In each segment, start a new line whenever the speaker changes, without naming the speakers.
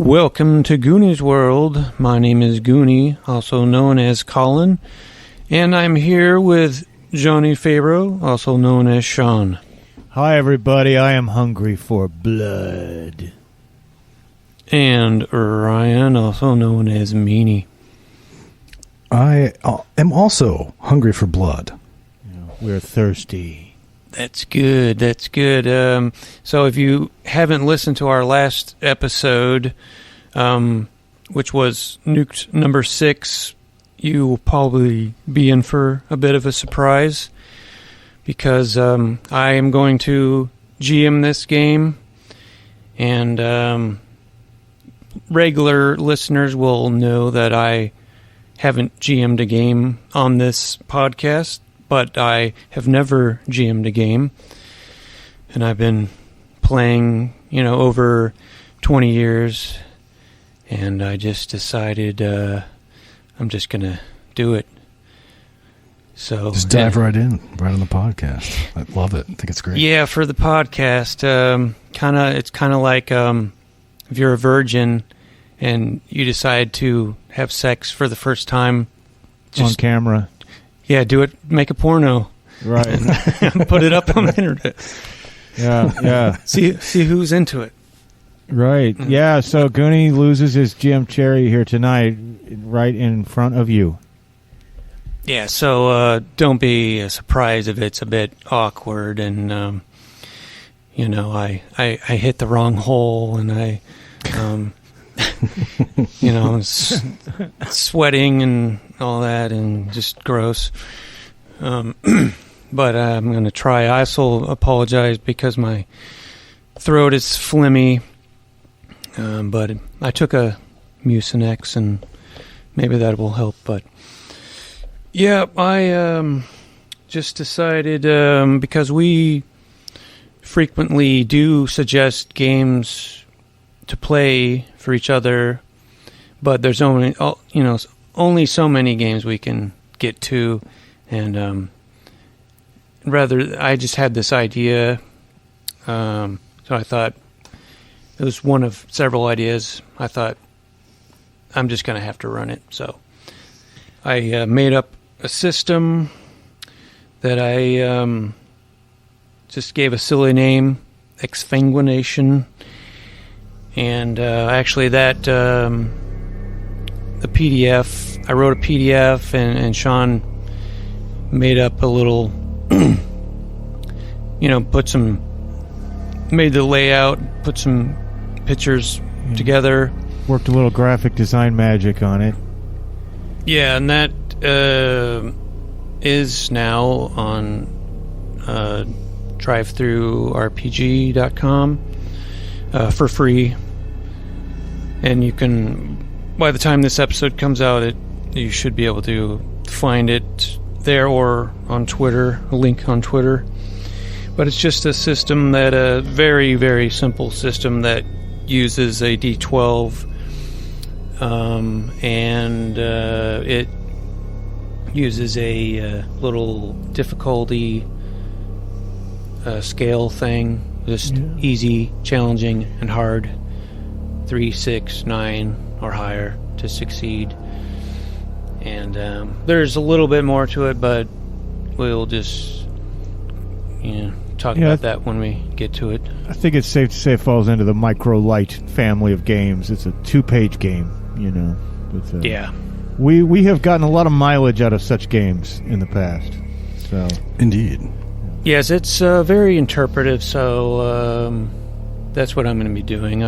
Welcome to Goonie's World. My name is Goonie, also known as Colin, and I'm here with Johnny Fabro, also known as Sean.
Hi, everybody. I am hungry for blood.
And Ryan, also known as Meanie.
I am also hungry for blood.
We're thirsty.
That's good. That's good. So if you haven't listened to our last episode, which was Nuked number 6, you will probably be in for a bit of a surprise because I am going to GM this game, and regular listeners will know that I haven't GM'd a game on this podcast, but I have never GM'd a game, and I've been playing, over 20 years, and I just decided I'm just going to do it. So
just dive right in, right on the podcast. I love it. I think it's great.
Yeah, for the podcast, it's kind of like if you're a virgin and you decide to have sex for the first time.
On camera.
Yeah, do it. Make a porno.
Right.
Put it up on the internet.
Yeah.
See who's into it.
Right. Yeah, so Goonie loses his GM cherry here tonight right in front of you.
Yeah, so don't be surprised if it's a bit awkward and, I hit the wrong hole and I, sweating and all that and just gross. But I'm going to try. I also apologize because my throat is phlegmy. But I took a Mucinex and maybe that will help. But yeah, I just decided because we frequently do suggest games to play for each other, but there's only so many games we can get to, and I just had this idea, so I thought it was one of several ideas. I thought I'm just going to have to run it, so I made up a system that I just gave a silly name, Exfanguination. And actually that, the PDF, I wrote a PDF and Sean made up a little, made the layout, put some pictures together.
Worked a little graphic design magic on it.
Yeah, and that is now on drivethrurpg.com for free. And you can, by the time this episode comes out, you should be able to find it there or on Twitter, a link on Twitter. But it's just a system that, a very, very simple system that uses a D12, and it uses a little difficulty scale thing, just easy, challenging, and hard. 3, 6, 9, or higher to succeed. And there's a little bit more to it, but we'll just talk about that when we get to it.
I think it's safe to say it falls into the Micro Light family of games. It's a 2-page game, With,
yeah.
We have gotten a lot of mileage out of such games in the past. So
indeed.
Yes, it's very interpretive, so that's what I'm going to be doing.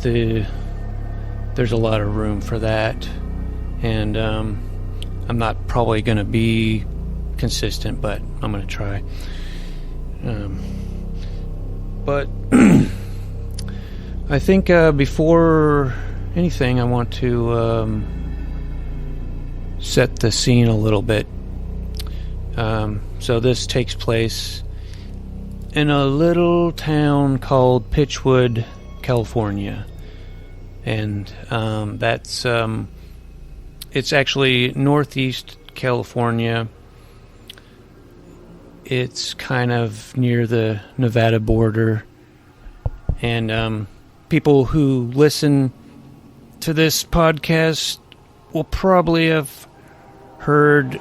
There's a lot of room for that, and I'm not probably going to be consistent, but I'm going to try. But I think before anything, I want to set the scene a little bit. So this takes place in a little town called Pitchwood, California. And that's it's actually northeast California. It's kind of near the Nevada border. And people who listen to this podcast will probably have heard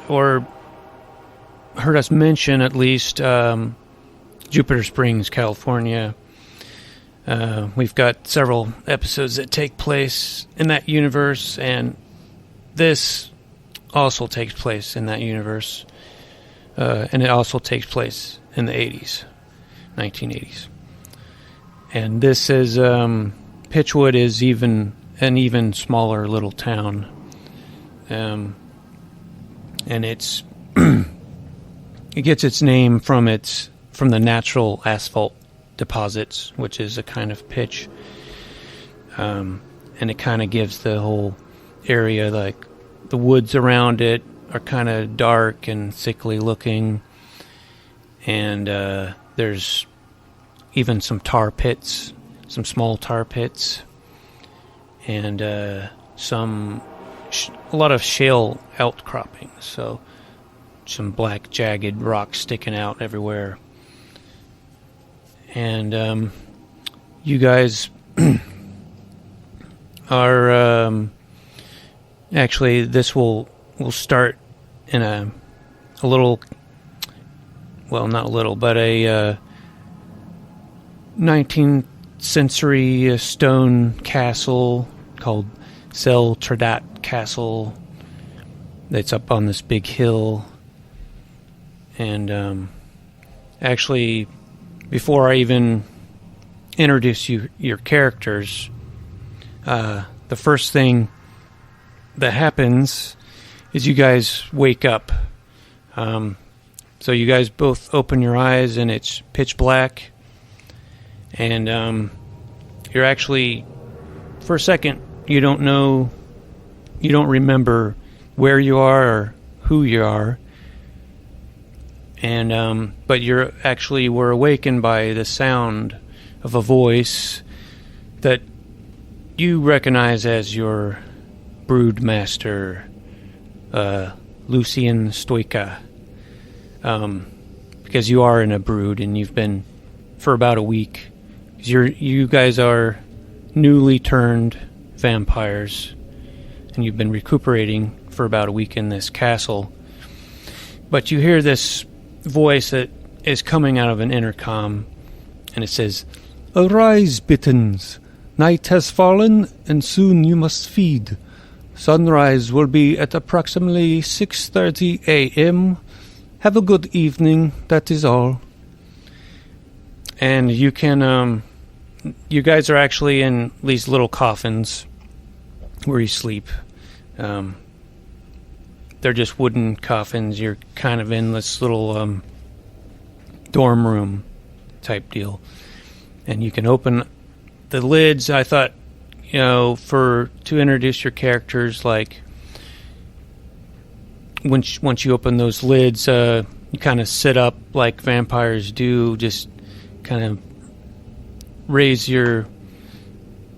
us mention at least Jupiter Springs, California. We've got several episodes that take place in that universe, and this also takes place in that universe. And it also takes place in the 80s, 1980s. And this is, Pitchwood is an even smaller little town. And it's, it gets its name from the natural asphalt deposits, which is a kind of pitch. And it kind of gives the whole area, like the woods around it are kind of dark and sickly looking, and there's even some tar pits, some small tar pits, and a lot of shale outcroppings, so some black jagged rocks sticking out everywhere. And you guys are actually, this will start in a little, well, not a little, but a 19th century stone castle called Sel Tradat Castle. That's up on this big hill. And actually, before I even introduce your characters, the first thing that happens is you guys wake up. So you guys both open your eyes, and it's pitch black. And you're actually, for a second, you don't remember where you are or who you are. And but were awakened by the sound of a voice that you recognize as your broodmaster, Lucian Stoika, because you are in a brood and you've been for about a week. You guys are newly turned vampires, and you've been recuperating for about a week in this castle. But you hear this voice that is coming out of an intercom, and it says, "Arise, Bittens. Night has fallen, and soon you must feed. Sunrise will be at approximately 6:30 a.m. Have a good evening, that is all." And you can, you guys are actually in these little coffins where you sleep. They're just wooden coffins. You're kind of in this little dorm room type deal. And you can open the lids. I thought, to introduce your characters, like once you open those lids, you kind of sit up like vampires do, just kind of raise your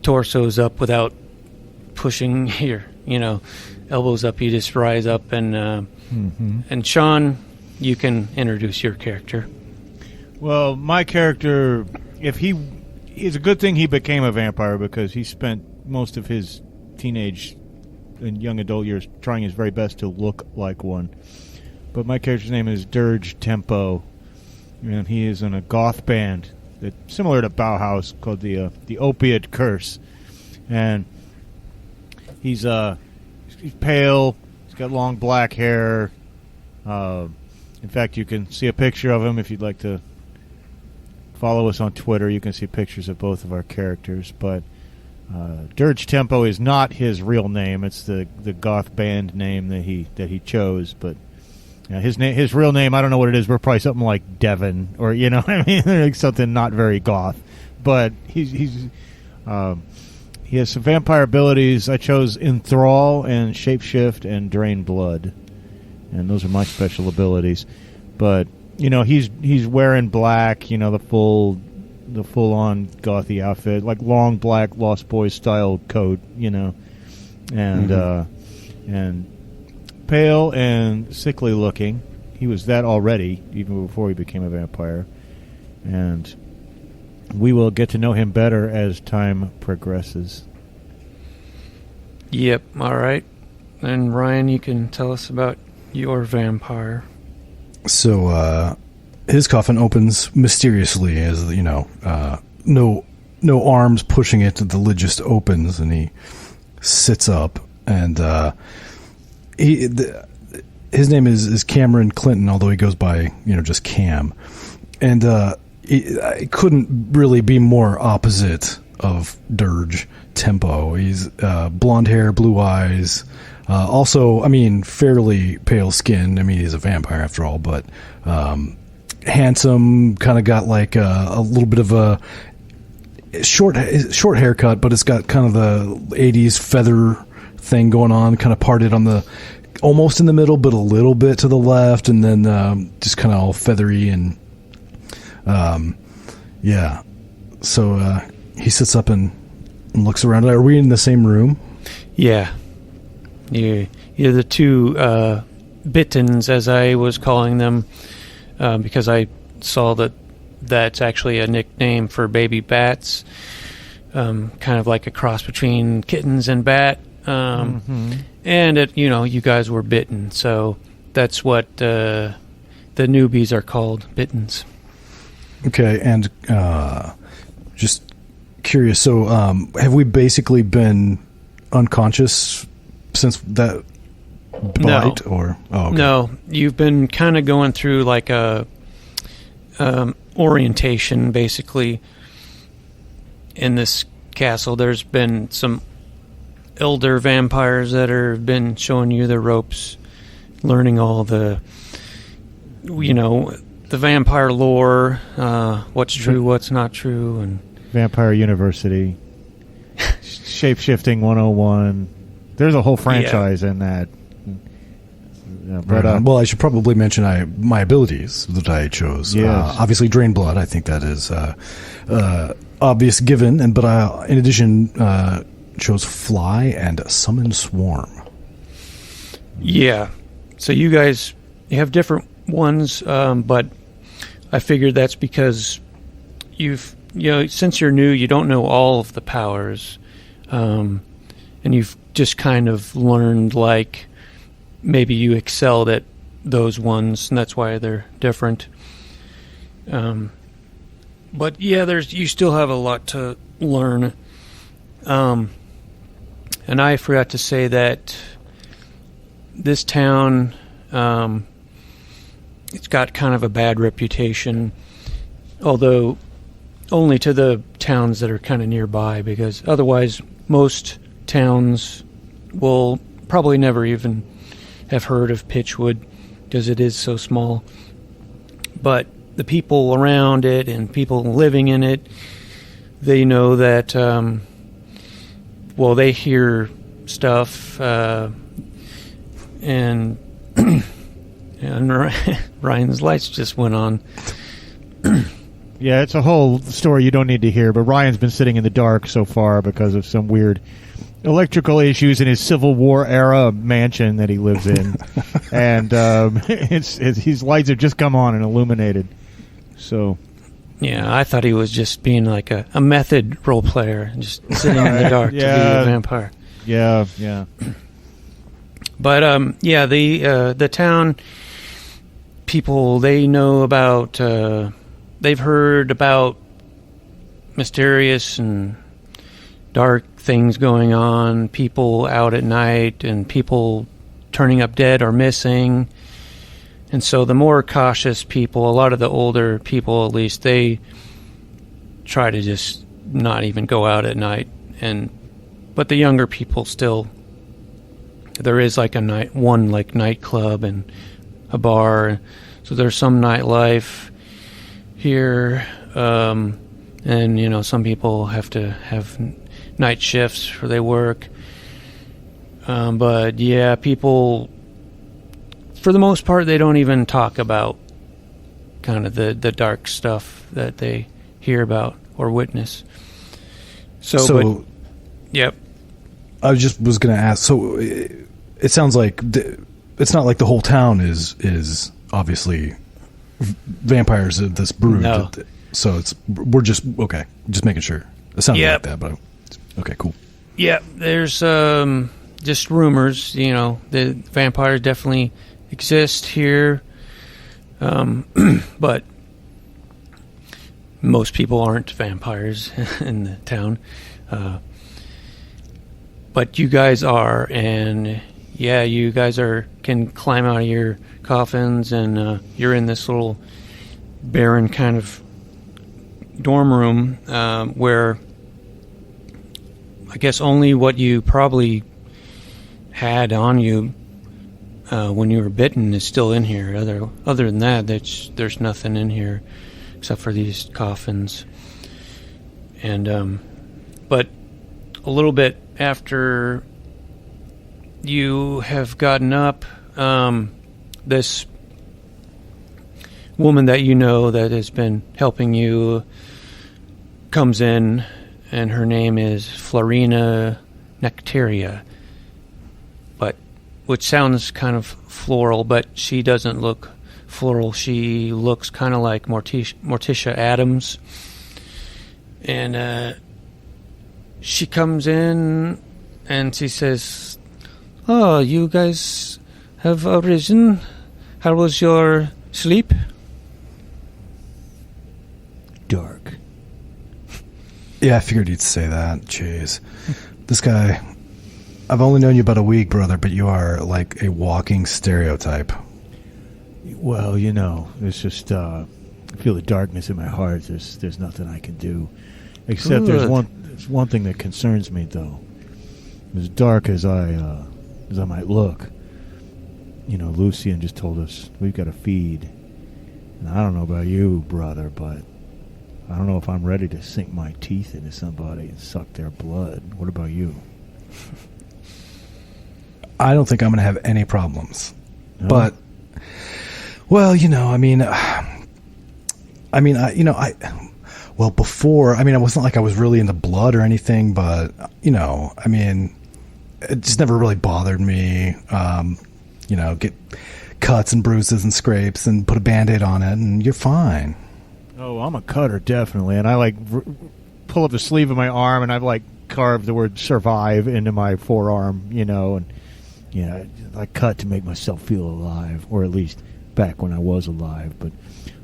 torsos up without pushing your, elbows up. You just rise up, and and Sean, you can introduce your character.
Well, my character, it's a good thing he became a vampire, because he spent most of his teenage and young adult years trying his very best to look like one. But my character's name is Dirge Tempo, and he is in a goth band that's similar to Bauhaus called the Opiate Curse. And he's pale. He's got long black hair. In fact, you can see a picture of him if you'd like to follow us on Twitter. You can see pictures of both of our characters. But Dirge Tempo is not his real name. It's the goth band name that he chose. But his real name, I don't know what it is. We're probably something like Devin, or like something not very goth. But he has some vampire abilities. I chose Enthrall and Shapeshift and Drain Blood, and those are my special abilities. But he's wearing black, the full on gothy outfit, like long black Lost Boys style coat, and pale and sickly looking. He was that already, even before he became a vampire, and we will get to know him better as time progresses.
Yep. All right. And Ryan, you can tell us about your vampire.
So his coffin opens mysteriously, as no arms pushing it. The lid just opens, and he sits up. And his name is Cameron Clinton, although he goes by just Cam. And it couldn't really be more opposite of Dirge Tempo. He's blonde hair, blue eyes. Also, fairly pale skin. He's a vampire after all, but handsome. Kind of got like a little bit of a short haircut, but it's got kind of the 80s feather thing going on. Kind of parted on the almost in the middle, but a little bit to the left, and then just kind of all feathery and yeah. So he sits up and looks around. Are we in the same room?
Yeah. You're the two Bittens, as I was calling them, because I saw that's actually a nickname for baby bats, kind of like a cross between kittens and bat. And you guys were bitten, so that's what the newbies are called, Bittens. Okay, and
just curious. So, have we basically been unconscious since that bite? Or okay.
No, you've been kind of going through like a orientation, basically. In this castle, there's been some elder vampires that have been showing you the ropes, learning all the vampire lore, what's true, what's not true, and
Vampire University, Shapeshifting 101. There's a whole franchise in that.
Well, I should probably mention my abilities that I chose.
Yes.
Obviously, Drain Blood. I think that is obvious given, but I, in addition, chose Fly and Summon Swarm.
Yeah. So you guys have different ones, but I figured that's because since you're new, you don't know all of the powers, and you've just kind of learned, like, maybe you excelled at those ones, and that's why they're different. But yeah, you still have a lot to learn. And I forgot to say that this town, it's got kind of a bad reputation, although only to the towns that are kind of nearby, because otherwise most towns will probably never even have heard of Pitchwood because it is so small. But the people around it and people living in it, they know that, they hear stuff, and Ryan's lights just went on.
Yeah, it's a whole story you don't need to hear, but Ryan's been sitting in the dark so far because of some weird electrical issues in his Civil War era mansion that he lives in. And his lights have just come on and illuminated. So,
yeah, I thought he was just being like a method role player, just sitting in the dark to be a vampire.
Yeah.
But the town people, they know about. They've heard about mysterious and dark things going on, people out at night, and people turning up dead or missing. And so the more cautious people, a lot of the older people at least, they try to just not even go out at night. But the younger people still, there is like one nightclub and a bar, so there's some nightlife here. And some people have to have night shifts where they work. But yeah, people, for the most part, they don't even talk about kind of the dark stuff that they hear about or witness. Yep.
I was going to ask, so it sounds like it's not like the whole town is obviously vampires of this brood.
No.
So we're just making sure. It sounds like that, but okay, cool.
Yeah, there's just rumors. The vampires definitely exist here, but most people aren't vampires in the town. But you guys are, and you guys can climb out of your coffins, and you're in this little barren kind of dorm room where I guess only what you probably had on you when you were bitten is still in here. Other than that, there's nothing in here except for these coffins. And but a little bit after you have gotten up, this woman that you know that has been helping you comes in, and her name is Florina Nectaria, which sounds kind of floral, but she doesn't look floral. She looks kind of like Morticia Adams. And she comes in and she says, "Oh, you guys have arisen. How was your sleep?"
Dark.
Yeah, I figured you'd say that. Jeez. This guy, I've only known you about a week, brother, but you are like a walking stereotype.
Well, it's just I feel the darkness in my heart. There's nothing I can do, except there's one thing that concerns me, though. As dark as I might look, Lucian just told us we've got to feed, and I don't know about you, brother, but I don't know if I'm ready to sink my teeth into somebody and suck their blood. What about you?
I don't think I'm going to have any problems.
No?
But, well, before, it wasn't like I was really into blood or anything, but, it just never really bothered me. Get cuts and bruises and scrapes and put a Band-Aid on it, and you're fine.
Oh, I'm a cutter, definitely. And I, pull up the sleeve of my arm, and I've, carved the word survive into my forearm, and, I cut to make myself feel alive, or at least back when I was alive. But,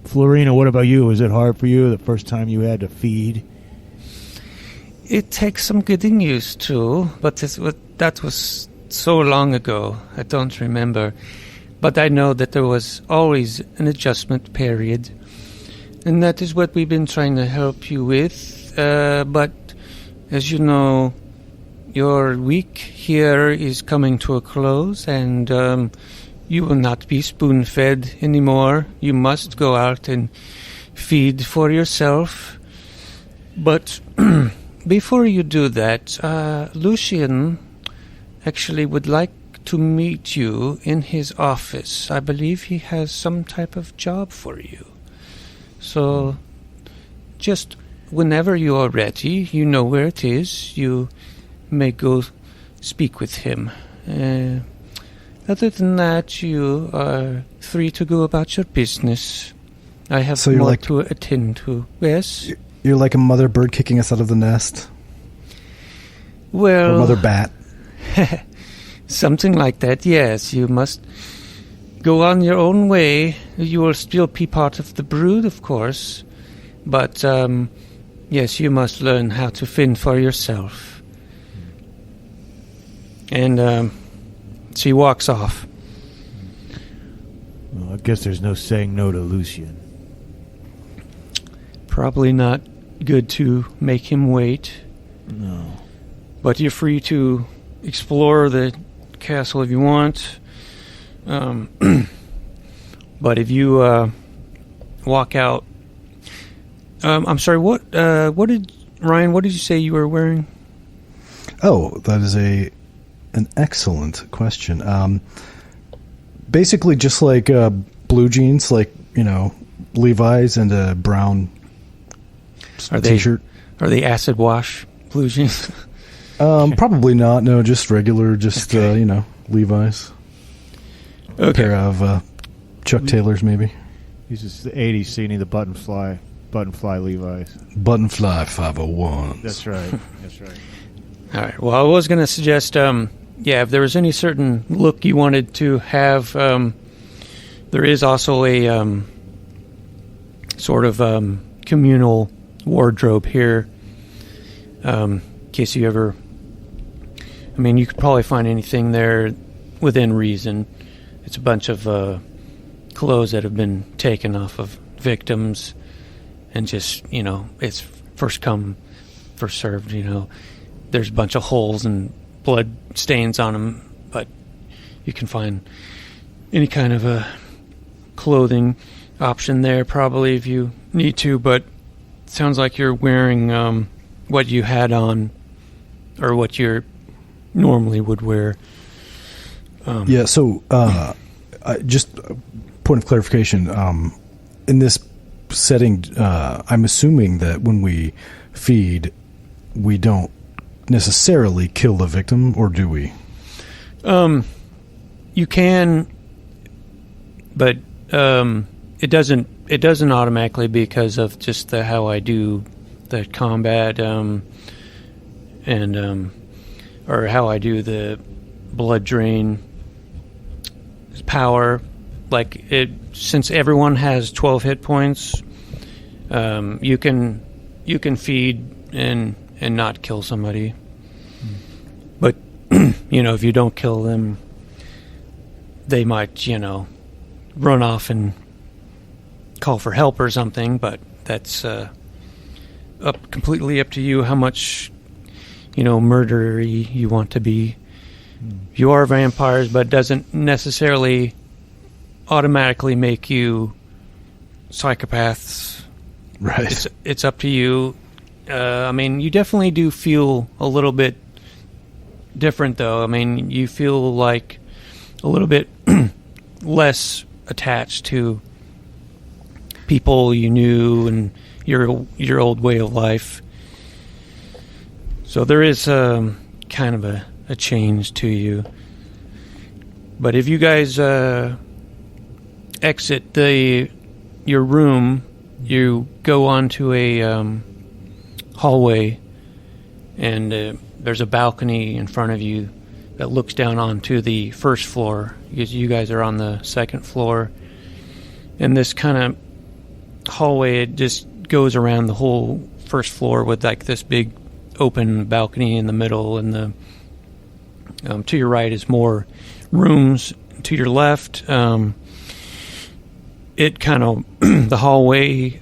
Florina, what about you? Was it hard for you the first time you had to feed?
It takes some getting used to, but that was so long ago. I don't remember. But I know that there was always an adjustment period. And that is what we've been trying to help you with. But, as you know, your week here is coming to a close, and you will not be spoon-fed anymore. You must go out and feed for yourself. But before you do that, Lucian actually would like to meet you in his office. I believe he has some type of job for you. So, just whenever you are ready, you know where it is, you may go speak with him. Other than that, you are free to go about your business. I have more to attend to. Yes?
You're like a mother bird kicking us out of the nest?
Well...
Or mother bat?
Something like that, yes. You must go on your own way. You will still be part of the brood, of course. But, yes, you must learn how to fend for yourself. And, she walks off.
Well, I guess there's no saying no to Lucian.
Probably not good to make him wait.
No.
But you're free to explore the castle if you want. But if you walk out... I'm sorry, what did you say you were wearing?
Oh, that is an excellent question. Basically just like blue jeans, Levi's and a brown t-shirt.
Are they acid wash blue jeans?
Probably not. No, just regular, Levi's.
Okay.
A pair of Chuck Taylors, maybe.
These is the 80s scene, the button fly Levi's.
Button fly 501.
That's right. That's right.
All right. Well, I was going to suggest yeah, if there was any certain look you wanted to have, there is also a sort of communal wardrobe here. In case you ever... I mean, you could probably find anything there within reason. It's a bunch of clothes that have been taken off of victims, and just, it's first come, first served, There's a bunch of holes and blood stains on them, but you can find any kind of a clothing option there probably if you need to, but it sounds like you're wearing what you had on, or what you normally would wear.
Yeah, so just point of clarification, in this setting, I'm assuming that when we feed, we don't necessarily kill the victim, or do we?
You can, but it doesn't automatically, because of just how I do the combat, or how I do the blood drain power. Like, since everyone has 12 hit points, you can feed and not kill somebody. But if you don't kill them, they might run off and call for help or something. But that's completely up to you how much murdery you want to be. You are vampires, but it doesn't necessarily automatically make you psychopaths.
Right.
It's up to you. I mean, you definitely do feel a little bit different, though. I mean, you feel like a little bit less attached to people you knew and your old way of life. So there is kind of a change to you. But if you guys exit your room, you go onto a hallway, and there's a balcony in front of you that looks down onto the first floor. You guys are on the second floor, and this kind of hallway, it just goes around the whole first floor with like this big open balcony in the middle, and the to your right is more rooms. To your left, it kind of the hallway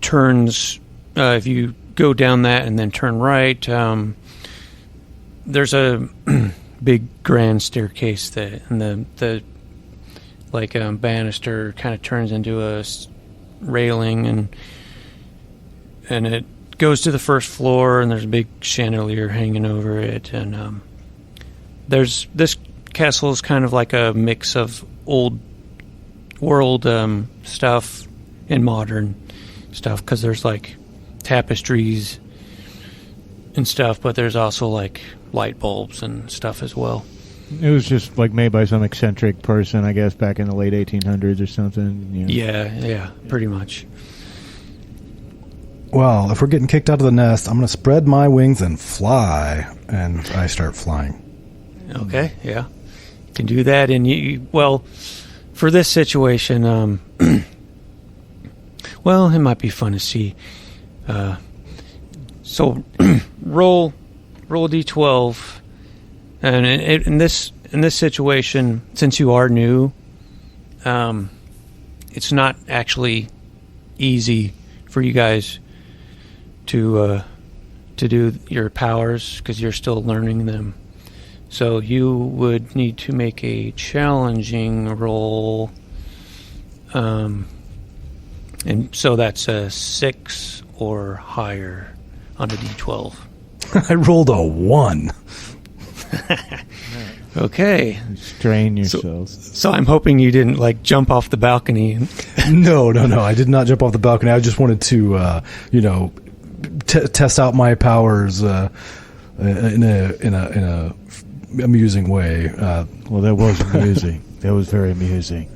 turns. If you go down that and then turn right, there's a big grand staircase that, and the banister kind of turns into a railing, and it goes to the first floor, and there's a big chandelier hanging over it, and there's this castle is kind of like a mix of old world stuff and modern stuff, because there's like tapestries and stuff, but there's also like light bulbs and stuff as well.
It was just like made by some eccentric person, I guess, back in the late 1800s or something.
Yeah, pretty much.
Well, if we're getting kicked out of the nest, I'm going to spread my wings and fly, and I start flying.
Okay, yeah. You can do that, and well, for this situation, well, it might be fun to see. So, roll a d12, and in this situation, since you are new, it's not actually easy for you guys to do your powers, because you're still learning them. So you would need to make a challenging roll, and so that's a 6 or higher on a d12.
I rolled a 1.
Okay.
Strain yourselves.
So I'm hoping you didn't jump off the balcony.
No. I did not jump off the balcony. I just wanted to, test out my powers in a amusing way.
Well, that was amusing. That was very amusing.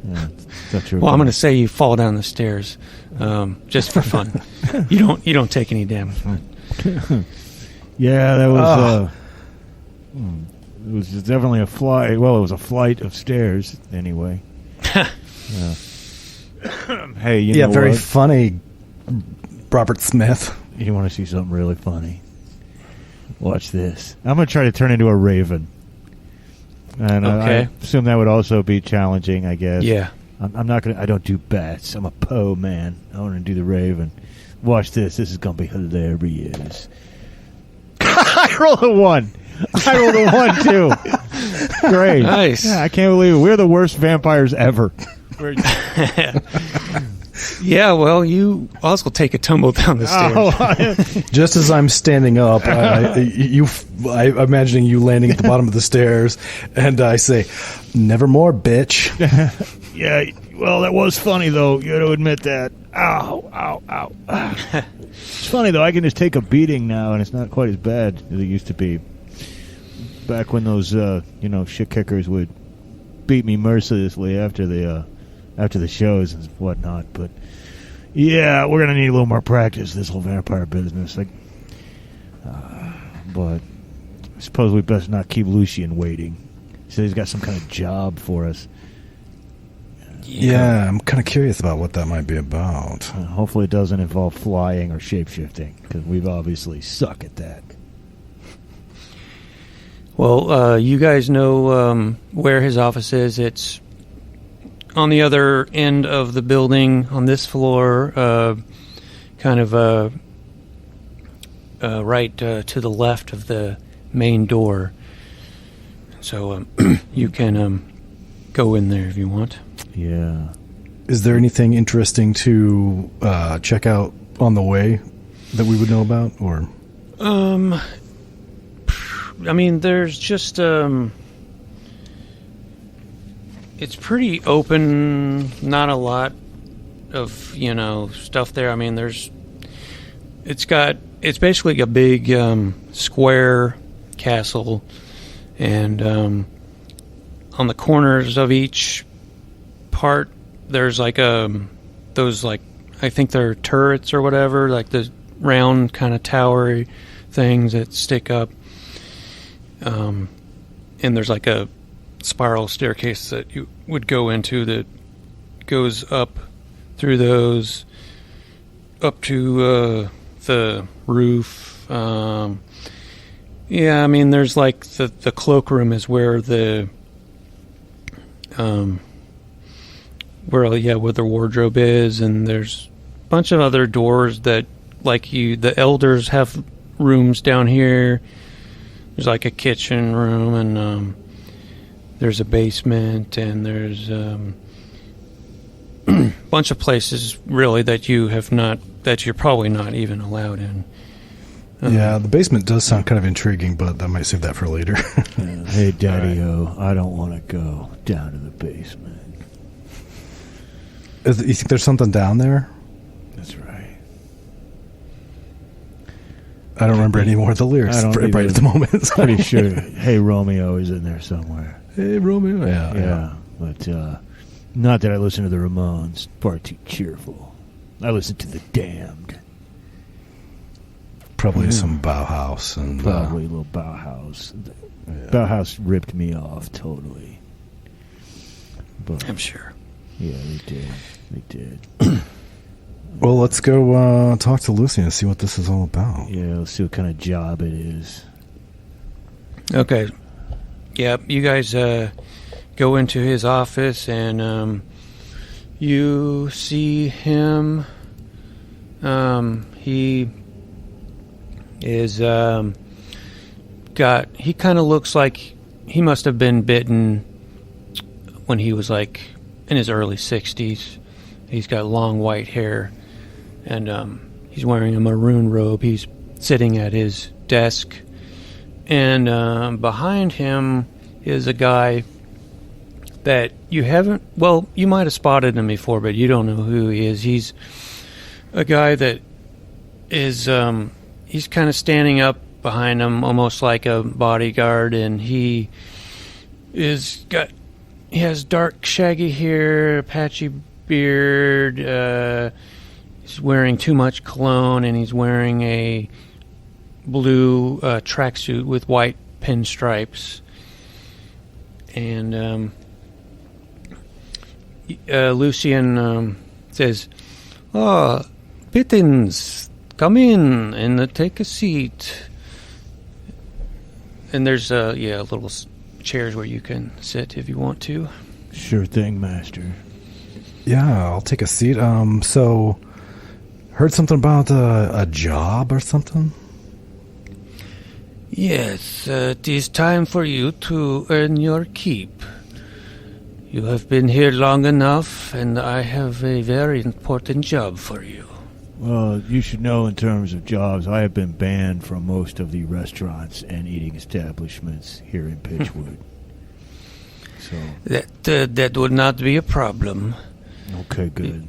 Well, I'm going to say you fall down the stairs, just for fun. You don't take any damage.
Yeah, that was. It was definitely a flight. Well, it was a flight of stairs, anyway. Yeah. Hey, you know
very
what?
funny, Robert Smith.
You want to see something really funny? Watch this. I'm going to try to turn into a raven. And
Okay.
I assume that would also be challenging, I guess.
Yeah.
I'm not going to... I don't do bats. I'm a Poe man. I want to do the raven. Watch this. This is going to be hilarious. I rolled a 1. I rolled a 1, too. Great.
Nice.
Yeah, I can't believe it. We're the worst vampires ever.
Yeah, well, you also take a tumble down the stairs.
Just as I'm standing up, I'm imagining you landing at the bottom of the stairs, and I say, "Nevermore, bitch."
Yeah, well, that was funny, though. You got to admit that. Ow, ow, ow. It's funny, though. I can just take a beating now, and it's not quite as bad as it used to be. Back when those, shit kickers would beat me mercilessly after the shows and whatnot. But yeah, we're gonna need a little more practice. This whole vampire business. But I suppose we best not keep Lucian waiting. He said he's got some kind of job for us.
Yeah, I'm kind of curious about what that might be about.
Hopefully, it doesn't involve flying or shapeshifting, because we've obviously suck at that.
Well, you guys know where his office is. It's on the other end of the building, on this floor, kind of right to the left of the main door. So you can go in there if you want.
Yeah.
Is there anything interesting to check out on the way that we would know about, or?
I mean, there's just it's pretty open. Not a lot of stuff there. I mean, it's basically a big square castle, and on the corners of each part there's like those, like, I think they're turrets or whatever, like the round kind of towery things that stick up. And there's like a spiral staircase that you would go into that goes up through those up to the roof. Yeah, I mean, there's like the cloakroom is where where the wardrobe is, and there's a bunch of other doors that, like, the elders have rooms down here. There's like a kitchen room, and there's a basement, and there's a bunch of places really that you're probably not even allowed in.
Yeah, the basement does sound kind of intriguing, but I might save that for later.
Hey, Daddy-O, I don't want to go down to the basement.
You think there's something down there?
That's right.
I don't remember any more of the lyrics right at the moment.
Pretty sure Hey Romeo is in there somewhere.
Hey Romeo. Yeah.
But not that I listen to the Ramones. Far too cheerful. I listen to the Damned.
Probably some Bauhaus. And
probably a little Bauhaus. Yeah. Bauhaus ripped me off totally. But
I'm sure.
Yeah, they did.
Well, let's go talk to Lucy and see what this is all about.
Yeah, let's see what kind of job it is.
Okay. Yeah, you guys go into his office, and you see him. He is he kind of looks like he must have been bitten when he was like in his early 60s. He's got long white hair, and he's wearing a maroon robe. He's sitting at his desk, and behind him is a guy that you might have spotted him before, but you don't know who he is. He's a guy that is he's kind of standing up behind him almost like a bodyguard, and he has dark shaggy hair, a patchy beard. He's wearing too much cologne, and he's wearing a blue tracksuit with white pinstripes. And Lucian says, "Oh, Bittens, come in and take a seat." And there's little chairs where you can sit if you want to.
Sure thing, Master.
Yeah, I'll take a seat. So, heard something about a job or something?
Yes, it is time for you to earn your keep. You have been here long enough, and I have a very important job for you.
Well, you should know in terms of jobs, I have been banned from most of the restaurants and eating establishments here in Pitchwood. So
That would not be a problem.
Okay, good.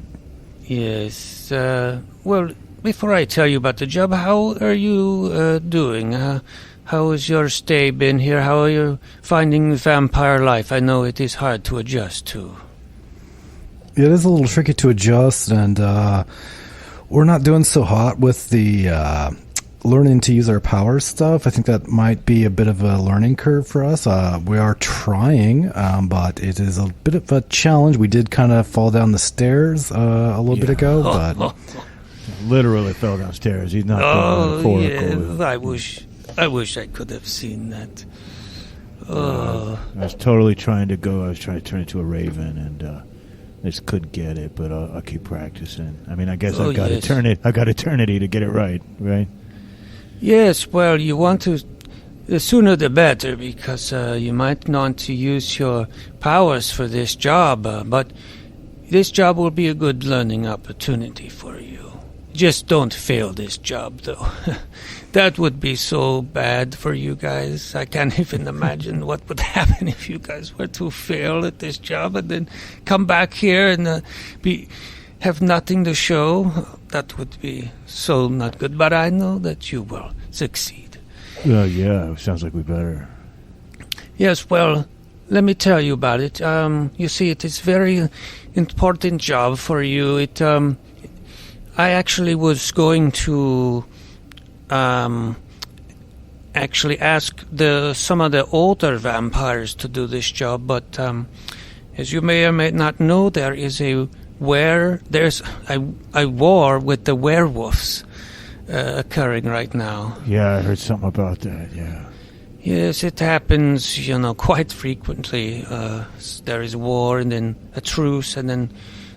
Yes. Well, before I tell you about the job, how are you doing? How has your stay been here? How are you finding vampire life? I know it is hard to adjust to.
It is a little tricky to adjust, and we're not doing so hot with the learning to use our power stuff. I think that might be a bit of a learning curve for us. We are trying, but it is a bit of a challenge. We did kind of fall down the stairs a little bit ago, but
literally fell downstairs. He's not being metaphorical.
Yeah, I wish I could have seen that.
I was totally trying to go. I was trying to turn into a raven, and I just couldn't get it. But I'll keep practicing. I mean, I guess I've got to turn it. I've got eternity to get it right.
Yes, well, you want to, the sooner the better, because you might want to use your powers for this job, but this job will be a good learning opportunity for you. Just don't fail this job, though. That would be so bad for you guys. I can't even imagine what would happen if you guys were to fail at this job and then come back here and have nothing to show. That would be so not good, but I know that you will succeed.
Yeah, sounds like we better.
Yes, well, let me tell you about it. You see, it is very important job for you. I actually was going to actually ask some of the older vampires to do this job, but as you may or may not know, there's a war with the werewolves occurring right now.
Yeah, I heard something about that, yeah.
Yes, it happens, quite frequently. There is a war, and then a truce, and then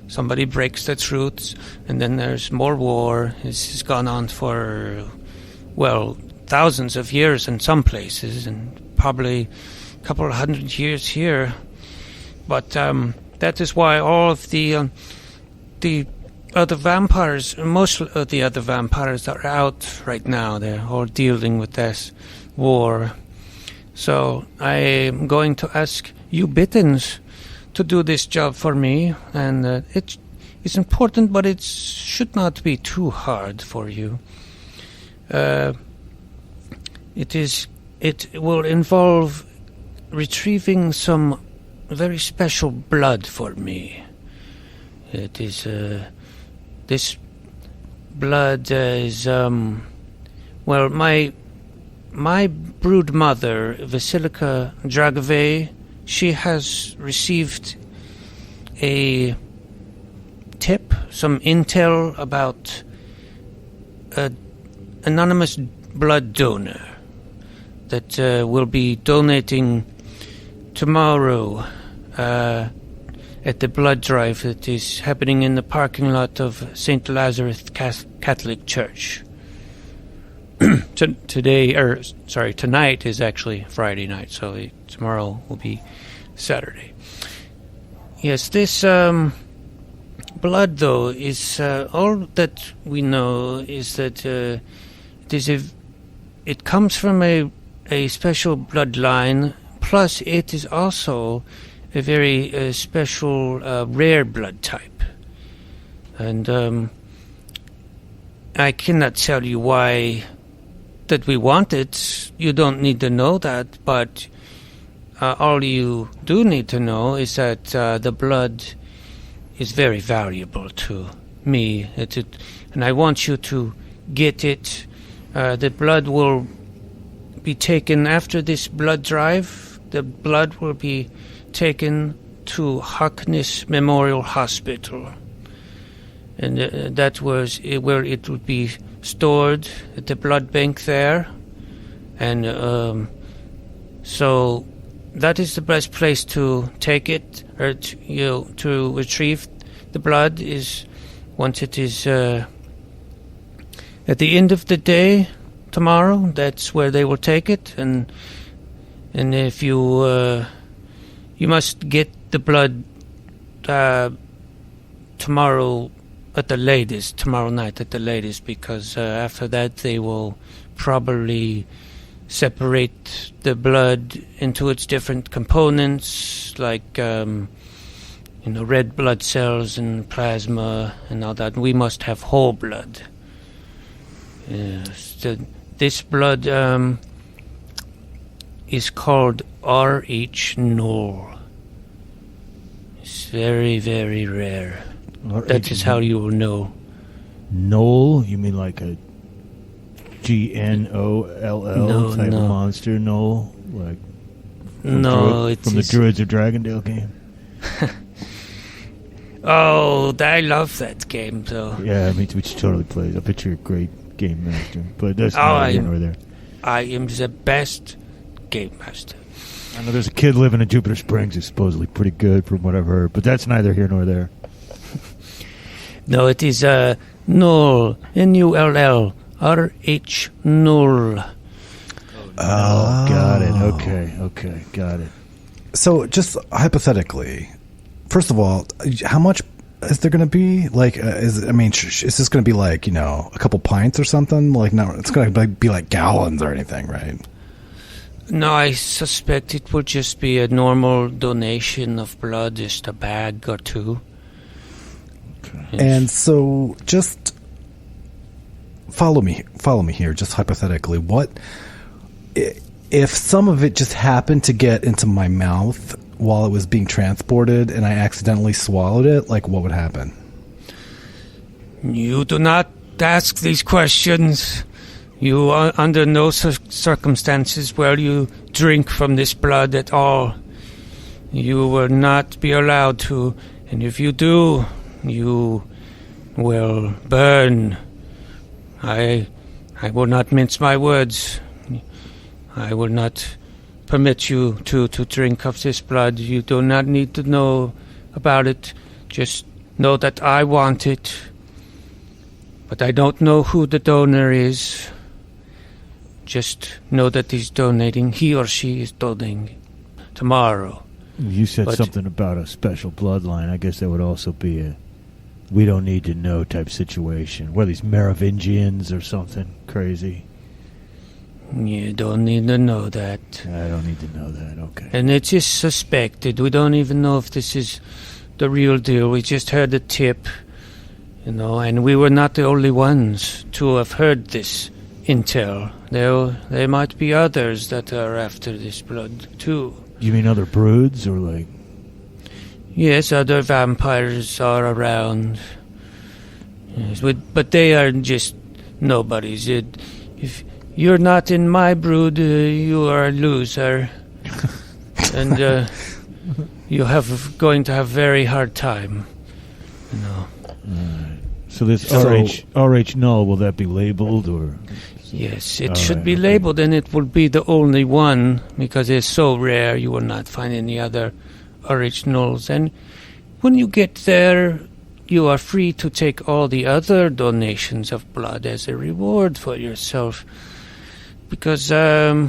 somebody breaks the truce, and then there's more war. This has gone on for, thousands of years in some places, and probably a couple of 100 years here. But that is why all of the other vampires, most of the other vampires are out right now. They're all dealing with this war. So I am going to ask you, Bittens, to do this job for me. And it's important, but it should not be too hard for you. It will involve retrieving some very special blood for me. It is this blood is my brood mother, Vasilika Dragove, she has received a tip, some intel about an anonymous blood donor that will be donating tomorrow at the blood drive that is happening in the parking lot of St. Lazarus Catholic Church. Tonight is actually Friday night, so tomorrow will be Saturday. Yes, this blood, though, is all that we know is that it comes from a special bloodline. Plus, it is also a very special rare blood type, and I cannot tell you why that we want it. You don't need to know that, but all you do need to know is that the blood is very valuable to me, and I want you to get it the blood will be taken after this blood drive. The blood will be taken to Harkness Memorial Hospital, and that was where it would be stored at the blood bank there. And so that is the best place to take it, or to retrieve the blood, is once it is at the end of the day tomorrow. That's where they will take it, and if you must get the blood tomorrow at the latest, tomorrow night at the latest, because after that they will probably separate the blood into its different components, like red blood cells and plasma and all that. We must have whole blood. So this blood is called RH null. It's very, very rare. That is how you will know.
Knoll? You mean like a GNOLL type of monster? Knoll? Like from the Druids of Dragondale game?
Oh, I love that game, though.
Yeah, we should totally play it. I bet you're a great game master. But that's neither here nor there.
I am the best game master.
I know there's a kid living in Jupiter Springs who's supposedly pretty good from what I've heard, but that's neither here nor there.
No, it is null. Null. RH null.
Oh, got it. Okay, got it.
So, just hypothetically, first of all, how much is there going to be? Like, is this going to be like, a couple pints or something? Like, no, it's going to be like gallons or anything, right?
No, I suspect it will just be a normal donation of blood, just a bag or two.
Okay. And so, just follow me here, just hypothetically. What if some of it just happened to get into my mouth while it was being transported and I accidentally swallowed it? Like, what would happen?
You do not ask these questions. You are under no circumstances will you drink from this blood at all. You will not be allowed to, and if you do, you will burn. I will not mince my words. I will not permit you to drink of this blood. You do not need to know about it. Just know that I want it. But I don't know who the donor is. Just know that he's donating. He or she is donating tomorrow.
You said something about a special bloodline. I guess that would also be a we don't need to know type situation. What are these, Merovingians or something crazy?
You don't need to know that.
I don't need to know that, okay.
And it's just suspected. We don't even know if this is the real deal. We just heard a tip, and we were not the only ones to have heard this intel. There might be others that are after this blood, too.
You mean other broods, or like...
Yes, other vampires are around. Yes, but they are just nobodies. If you're not in my brood, you are a loser. And you going to have very hard time.
So this RH null, will that be labeled, or...
Yes, it should be labeled, and it will be the only one, because it's so rare you will not find any other RH nulls. And when you get there, you are free to take all the other donations of blood as a reward for yourself. Because, I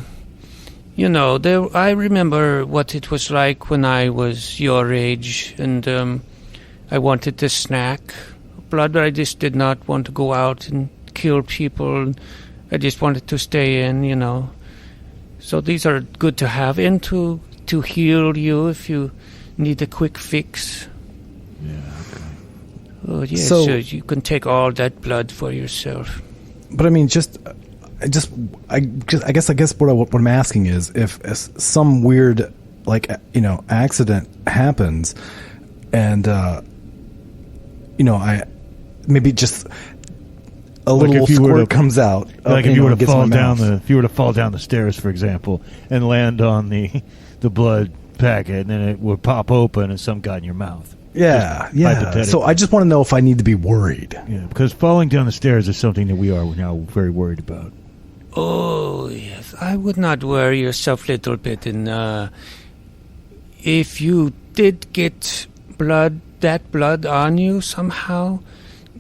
remember what it was like when I was your age, and I wanted to snack blood, but I just did not want to go out and kill people. I just wanted to stay in, So these are good to have and to heal you if you need a quick fix.
Yeah, okay.
Oh, yes, so you can take all that blood for yourself.
But I mean, I guess what I'm asking is if some weird, accident happens, and a little squirt comes out.
Like if you were to fall down the stairs, for example, and land on the blood packet, and then it would pop open and some got in your mouth.
Yeah. So I just want to know if I need to be worried.
Yeah, because falling down the stairs is something that we are now very worried about.
Oh, yes. I would not worry yourself, little Bittens. If you did get that blood on you somehow,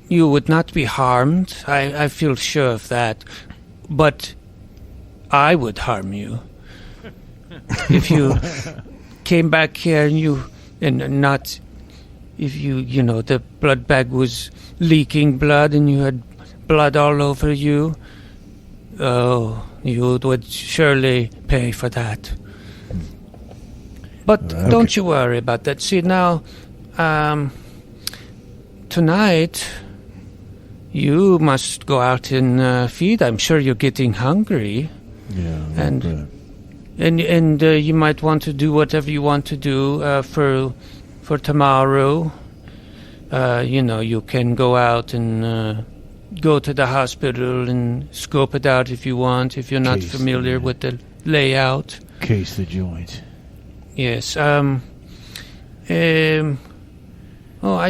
you would not be harmed. I feel sure of that. But I would harm you. If you came back here and if the blood bag was leaking blood and you had blood all over you, you would surely pay for that. But don't you worry about that. See, now, tonight, you must go out and feed. I'm sure you're getting hungry.
Yeah.
And you might want to do whatever you want to do for tomorrow. You can go out and go to the hospital and scope it out if you want, if you're not familiar with the layout.
Case the joint.
Yes. I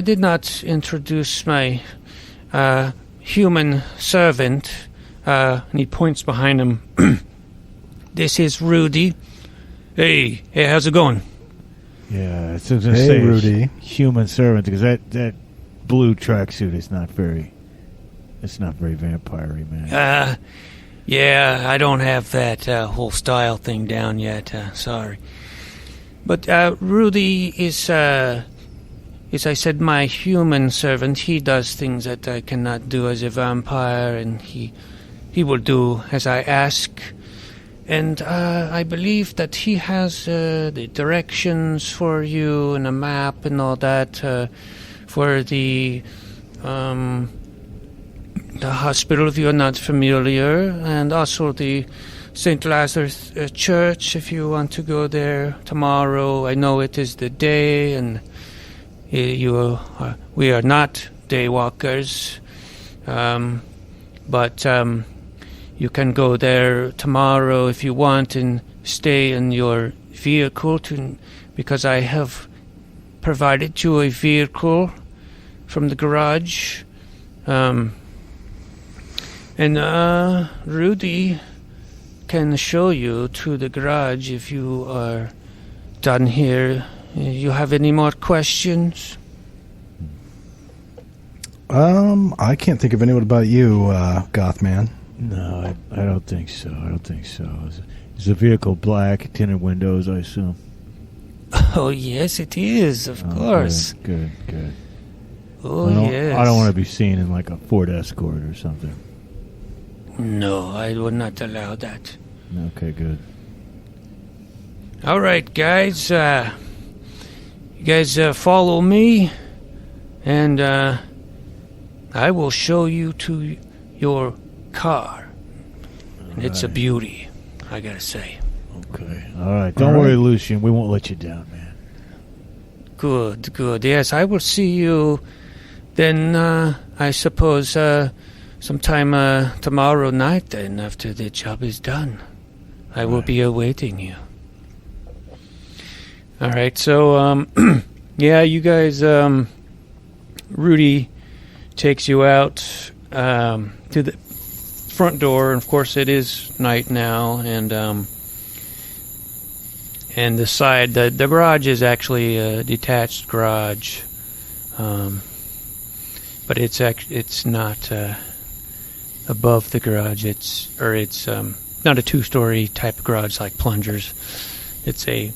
did not introduce my human servant. And he points behind him. This is Rudy. Hey, how's it going?
Yeah, I was going to say Rudy, human servant, because that blue tracksuit is not very vampire-y, man.
Yeah, I don't have that whole style thing down yet. Sorry. But Rudy is, as I said, my human servant. He does things that I cannot do as a vampire, and he will do as I ask. And I believe that he has the directions for you and a map and all that for the hospital if you're not familiar, and also the St. Lazarus Church if you want to go there tomorrow. I know it is the day, and we are not daywalkers, but you can go there tomorrow if you want and stay in your vehicle because I have provided you a vehicle from the garage. And Rudy can show you to the garage if you are done here. You have any more questions?
I can't think of anyone about you, Gothman.
No, I don't think so. Is the vehicle black, tinted windows, I assume?
Oh, yes, it is, of course.
Good.
Oh, yes.
I don't want to be seen in like a Ford Escort or something.
No, I would not allow that.
Okay, good.
All right, guys. You guys follow me, and I will show you to your car. And it's a beauty, I gotta say.
Okay. All right. Don't worry, Lucian. We won't let you down, man.
Good. Yes, I will see you then, I suppose, sometime tomorrow night then, after the job is done. I will be awaiting you. All right, so, yeah, you guys, Rudy takes you out to the front door, and of course it is night now, and the side, the garage is actually a detached garage, but it's not above the garage. It's not a two-story type of garage like Plunger's. It's a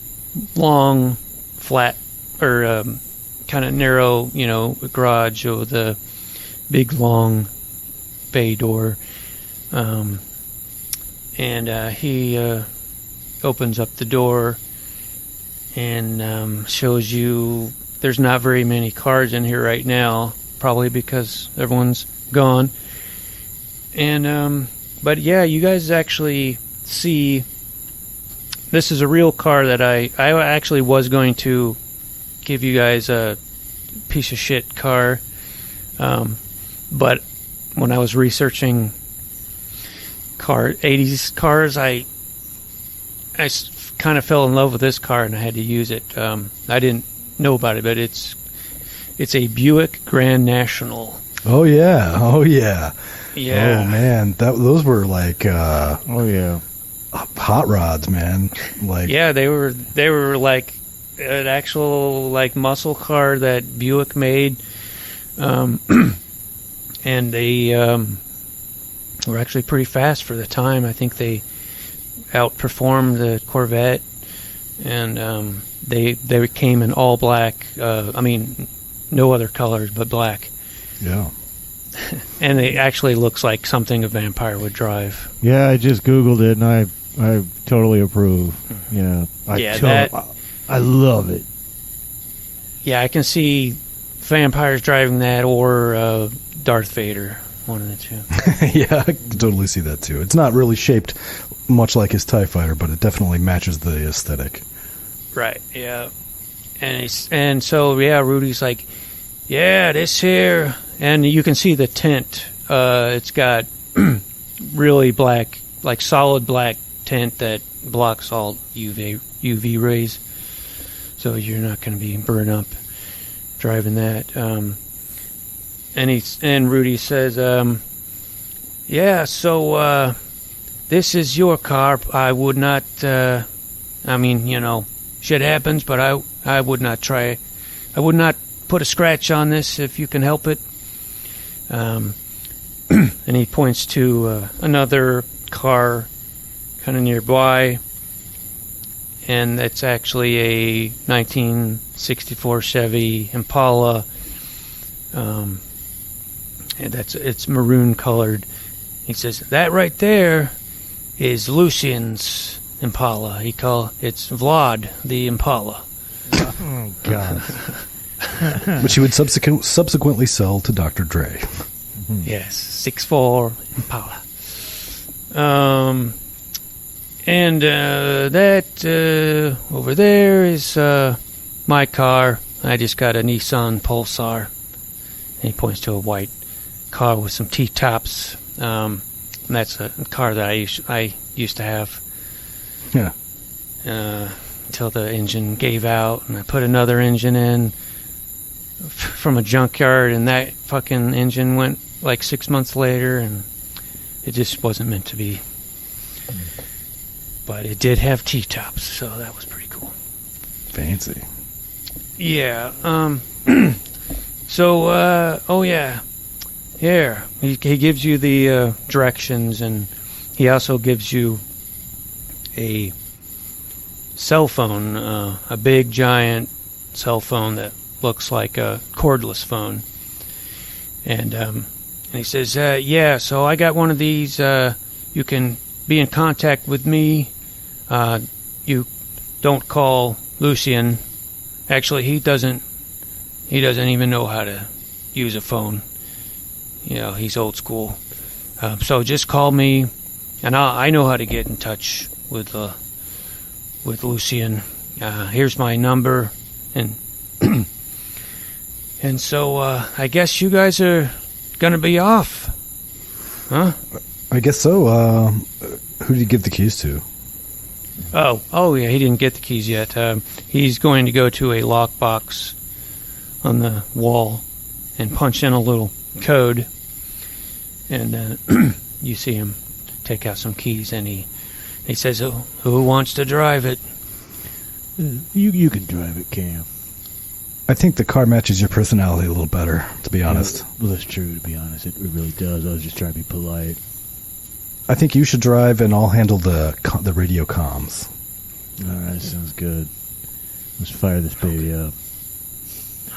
long, flat, or kind of narrow, garage with a big, long bay door. And he opens up the door and shows you there's not very many cars in here right now, probably because everyone's gone. And but yeah, you guys actually see this is a real car that I actually was going to give you guys a piece of shit car, but when I was researching 80s cars, I kind of fell in love with this car and I had to use it. I didn't know about it, but it's a Buick Grand National.
Oh yeah.
Yeah.
Oh man, those were like
Oh yeah.
hot rods, man. Like
Yeah, they were like an actual like muscle car that Buick made, and they were actually pretty fast for the time. I think they outperformed the Corvette, and they came in all black. I mean, no other colors but black.
Yeah.
And it actually looks like something a vampire would drive.
Yeah, I just Googled it, and I totally approve. Yeah. I love it.
Yeah, I can see vampires driving that, or Darth Vader, one of the two.
Yeah, I can totally see that too. It's not really shaped much like his TIE Fighter, but it definitely matches the aesthetic.
Right, yeah. And so Rudy's like, yeah, this here, and you can see the tint. It's got really black, like solid black tint that blocks all UV rays, so you're not going to be burned up driving that. And Rudy says, yeah, so this is your car. I would not. I mean, shit happens, but I would not try. I would not put a scratch on this if you can help it. And he points to another car kind of nearby, and that's actually a 1964 Chevy Impala. And it's maroon colored. He says that right there is Lucian's Impala. It's Vlad the Impala.
Oh God.
Which he would subsequently sell to Dr. Dre.
Yes, 6'4" Impala. And that over there is my car. I just got a Nissan Pulsar. And he points to a white car with some T-tops. And that's a car that I used to have.
Yeah.
Until the engine gave out, and I put another engine in from a junkyard, and that fucking engine went like 6 months later, and it just wasn't meant to be. But it did have T-tops, so that was pretty cool.
Fancy.
Yeah. So, oh yeah. Here. He gives you the directions, and he also gives you a cell phone, a big, giant cell phone that looks like a cordless phone. And he says, yeah, so I got one of these. You can be in contact with me. You don't call Lucian. Actually, he doesn't even know how to use a phone. He's old school. So just call me, and I know how to get in touch with Lucian. Here's my number, and and so I guess you guys are gonna be off, huh?
I guess so. Who did you give the keys to?
Oh yeah, he didn't get the keys yet. He's going to go to a lockbox on the wall and punch in a little code, and you see him take out some keys, and he says, who wants to drive it?
You can drive it, Cam.
I think the car matches your personality a little better, to be honest.
Well, that's true, to be honest. It really does. I was just trying to be polite.
I think you should drive, and I'll handle the radio comms.
All right, sounds good. Let's fire this baby up.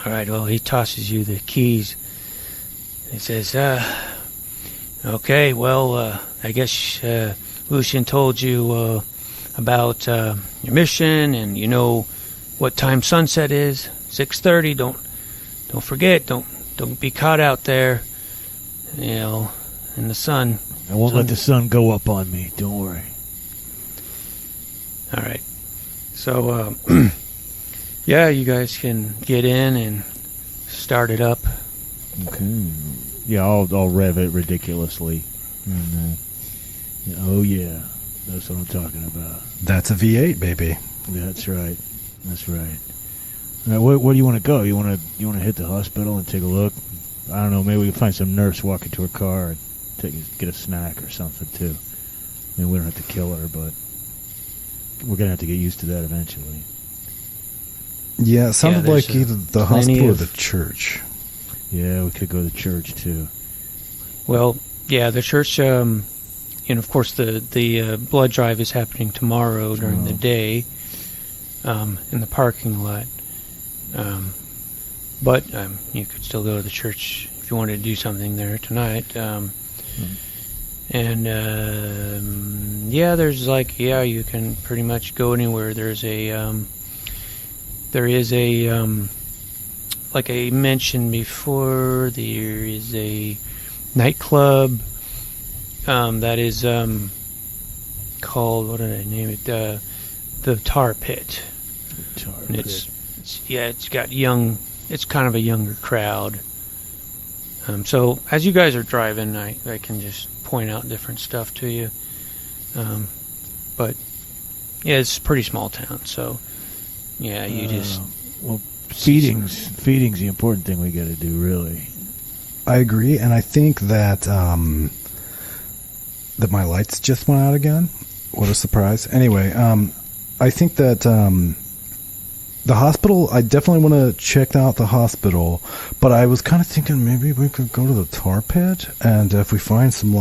All right, well, he tosses you the keys. He says, okay, well, I guess Lucian told you about your mission, and you know what time sunset is. 6:30. Don't forget. Don't be caught out there, in the sun.
I won't let the sun go up on me. Don't worry.
All right. So, yeah, you guys can get in and start it up.
Okay. I'll rev it ridiculously. And, oh yeah, that's what I'm talking about.
That's a V8, baby.
That's right. That's right. All right, where do you want to go? You want to hit the hospital and take a look? I don't know. Maybe we can find some nurse walk into her car and get a snack or something too. I mean, we don't have to kill her, but we're gonna have to get used to that eventually.
Yeah, it sounded like either the hospital or the church.
Yeah, we could go to the church too.
Well, yeah, the church. Of course, the blood drive is happening tomorrow during the day, in the parking lot. But you could still go to the church if you wanted to do something there tonight. And there's you can pretty much go anywhere. There is a like I mentioned before, there is a nightclub that is called, what did I name it? The Tar Pit. And it's got it's kind of a younger crowd. So as you guys are driving, I can just point out different stuff to you. But yeah, it's a pretty small town, so yeah, you just
feeding's the important thing we got to do, really.
I agree, and I think that that my lights just went out again. What a surprise! Anyway, I think that the hospital, I definitely want to check out the hospital, but I was kind of thinking maybe we could go to the tar pit, and if we find some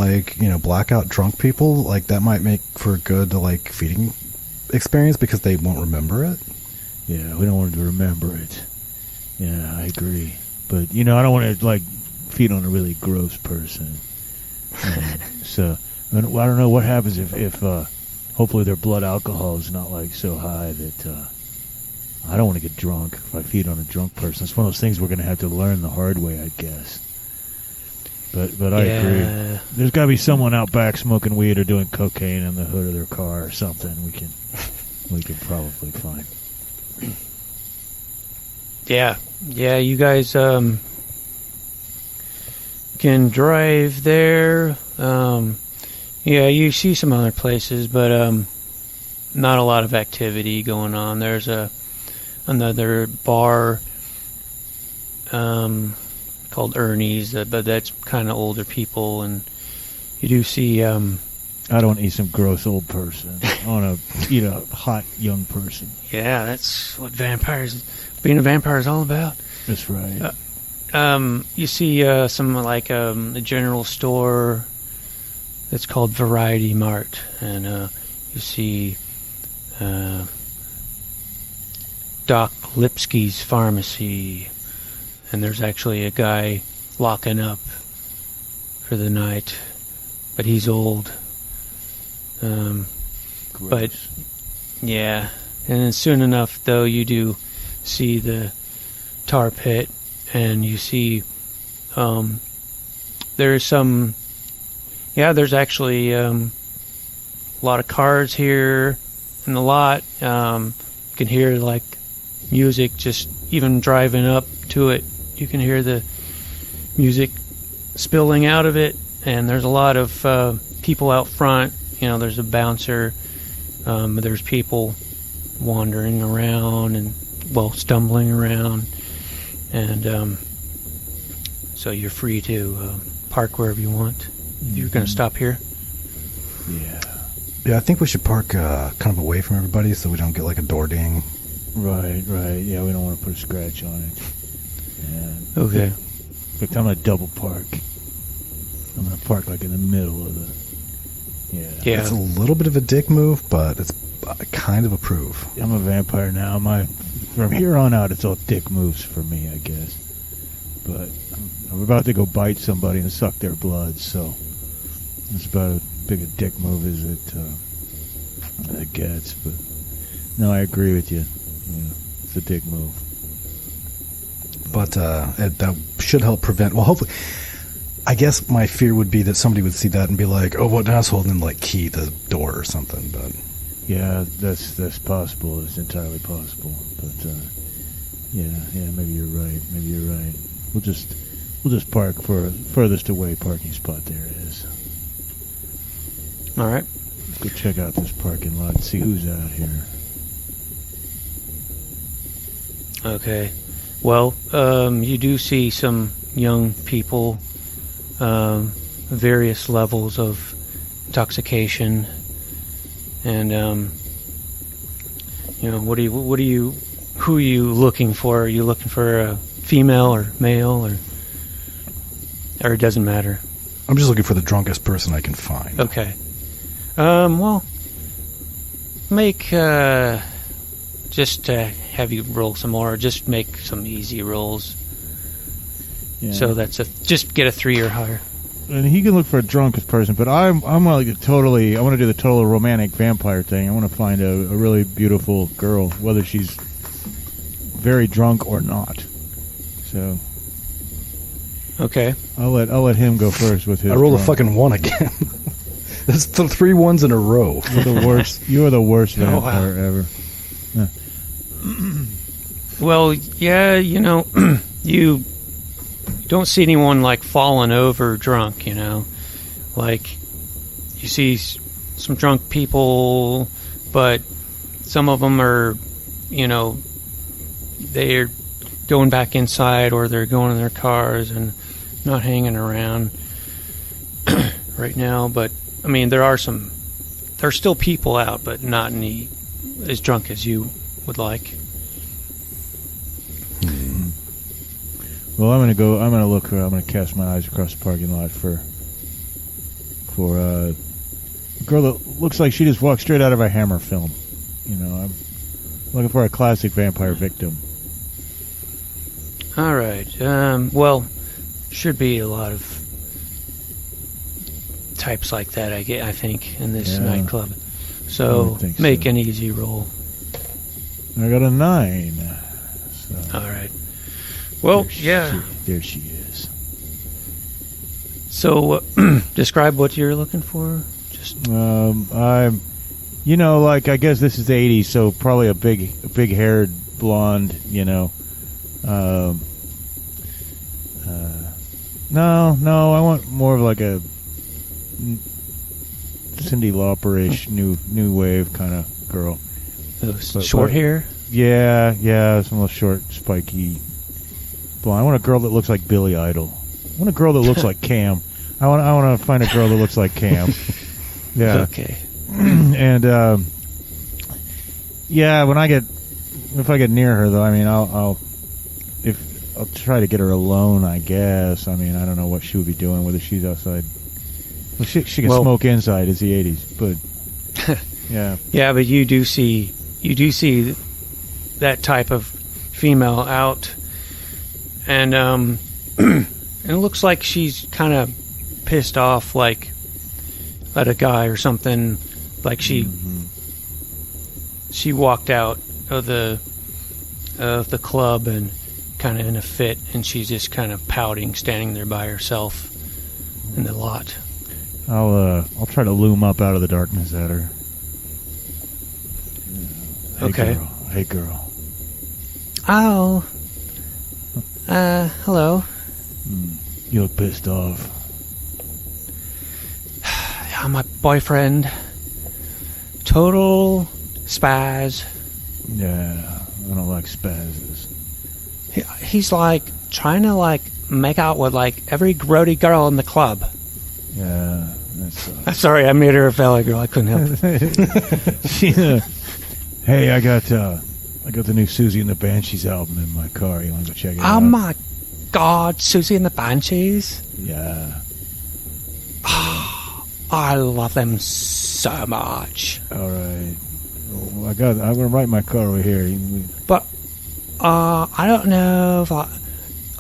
blackout drunk people, that might make for a good feeding experience because they won't remember it.
Yeah, we don't want to remember it. Yeah, I agree. But I don't want to feed on a really gross person. So I don't know what happens if hopefully their blood alcohol is not so high that I don't want to get drunk if I feed on a drunk person. It's one of those things we're going to have to learn the hard way, I guess. But I agree. There's got to be someone out back smoking weed or doing cocaine in the hood of their car or something. We can probably find. Yeah,
you guys can drive there. You see some other places, but not a lot of activity going on. There's another bar called Ernie's, but that's kind of older people, and you do see.
I don't want to eat some gross old person. I want to eat a hot young person.
Yeah, that's what being a vampire is all about.
That's right.
You see some a general store that's called Variety Mart, and you see Doc Lipsky's Pharmacy, and there's actually a guy locking up for the night, but he's old. But yeah, and then soon enough, though, you do see the tar pit, and you see there's actually a lot of cars here in the lot. You can hear music just even driving up to it. You can hear the music spilling out of it, and there's a lot of people out front. There's a bouncer. There's people wandering around and stumbling around, and so you're free to park wherever you want. Mm-hmm. You're going to stop here.
Yeah, I think we should park kind of away from everybody so we don't get a door ding.
Right. Yeah, we don't want to put a scratch on it. Yeah.
Okay.
In fact, I'm going to double park. I'm going to park in the middle of the. Yeah.
It's a little bit of a dick move, but it's kind of approve.
I'm a vampire now. From here on out, it's all dick moves for me, I guess. But I'm about to go bite somebody and suck their blood, so it's about as big a dick move as it gets. But no, I agree with you. It's a dick move.
But that should help prevent. Well, hopefully. I guess my fear would be that somebody would see that and be like, "Oh, what an asshole!" and then key the door or something. But
yeah, that's possible. It's entirely possible. But yeah, maybe you're right. We'll just We'll just park for furthest away parking spot there it is.
All right.
Let's go check out this parking lot and see who's out here.
Okay. Well, you do see some young people, various levels of intoxication, and who are you looking for? Are you looking for a female or male, or it doesn't matter?
I'm just looking for the drunkest person I can find.
Okay. Well, make just have you roll some more. Just make some easy rolls.
Yeah.
So just get a 3 or higher.
And he can look for a drunkest person, but I'm like I want to do the total romantic vampire thing. I want to find a really beautiful girl, whether she's very drunk or not. So
okay,
I'll let him go first with his.
I rolled
drunk.
a fucking 1 again. That's the 3 1s in a row.
You're the worst. You are the worst
Oh,
vampire
wow.
ever. Yeah.
Well, yeah, you don't see anyone like falling over drunk, like you see some drunk people, but some of them are, they're going back inside or they're going in their cars and not hanging around right now. But I mean, there's still people out, but not as drunk as you would like.
Well, I'm gonna cast my eyes across the parking lot for a girl that looks like she just walked straight out of a Hammer film. I'm looking for a classic vampire victim.
All right. Well, should be a lot of types like that. I think in this nightclub. So make an easy roll.
I got a 9. So.
All right. Well,
There she is.
So, describe what you're looking for. Just
I guess this is the '80s, so probably a big haired blonde. No, I want more of like a Cyndi Lauper-ish new wave kind of girl.
Short hair.
Yeah, some little short, spiky blonde. I want a girl that looks like Billy Idol. I want a girl that looks like Cam. I want to find a girl that looks like Cam. Yeah.
Okay.
And if I get near her though, I mean, I'll try to get her alone. I guess. I mean, I don't know what she would be doing, whether she's outside. Well, she can smoke inside. It's the '80s, but yeah.
Yeah, but you do see that type of female out, and it looks like she's kind of pissed off, like at a guy or something. Like she walked out of the club and kind of in a fit, and she's just kind of pouting, standing there by herself in the lot.
I'll try to loom up out of the darkness at her. Hey girl.
Oh. Hello.
You look pissed off.
Yeah, my boyfriend. Total spaz.
Yeah, I don't like spazzes.
He's like trying to like make out with like every grody girl in the club.
Yeah, that's.
I'm sorry, I made her a fella girl. I couldn't help it.
Hey, I got the new Susie and the Banshees album in my car. You want to go check it out?
Oh my God, Susie and the Banshees!
Yeah.
I love them so much.
All right. Well, I'm gonna write my car over here.
But I don't know if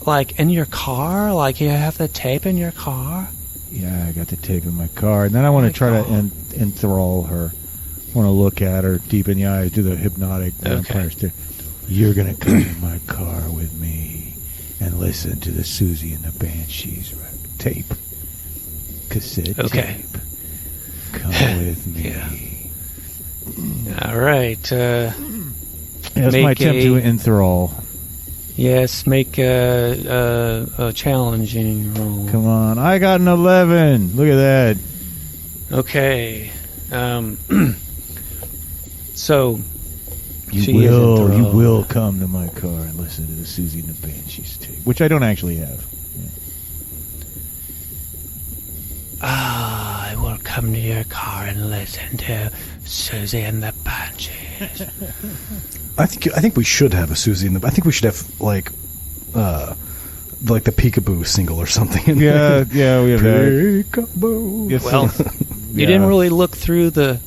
like in your car, like you have the tape in your car.
Yeah, I got the tape in my car, and then I want to try to enthrall her. I want to look at her deep in the eyes, do the hypnotic vampire stare. You're gonna come in my car with me and listen to the Susie and the Banshees tape, cassette tape. Come with me.
Yeah. All right.
That's my attempt to enthrall.
Yes, make a challenging roll.
Come on. I got an 11. Look at that.
Okay. So
You will come to my car and listen to the Susie and the Banshees tape, which I don't actually have.
I will come to your car and listen to Susie and the Banshees.
I think we should have a Susie in the. I think we should have like the Peekaboo single or something.
Yeah, we have that.
Peekaboo.
Yes.
Well, you didn't really look through the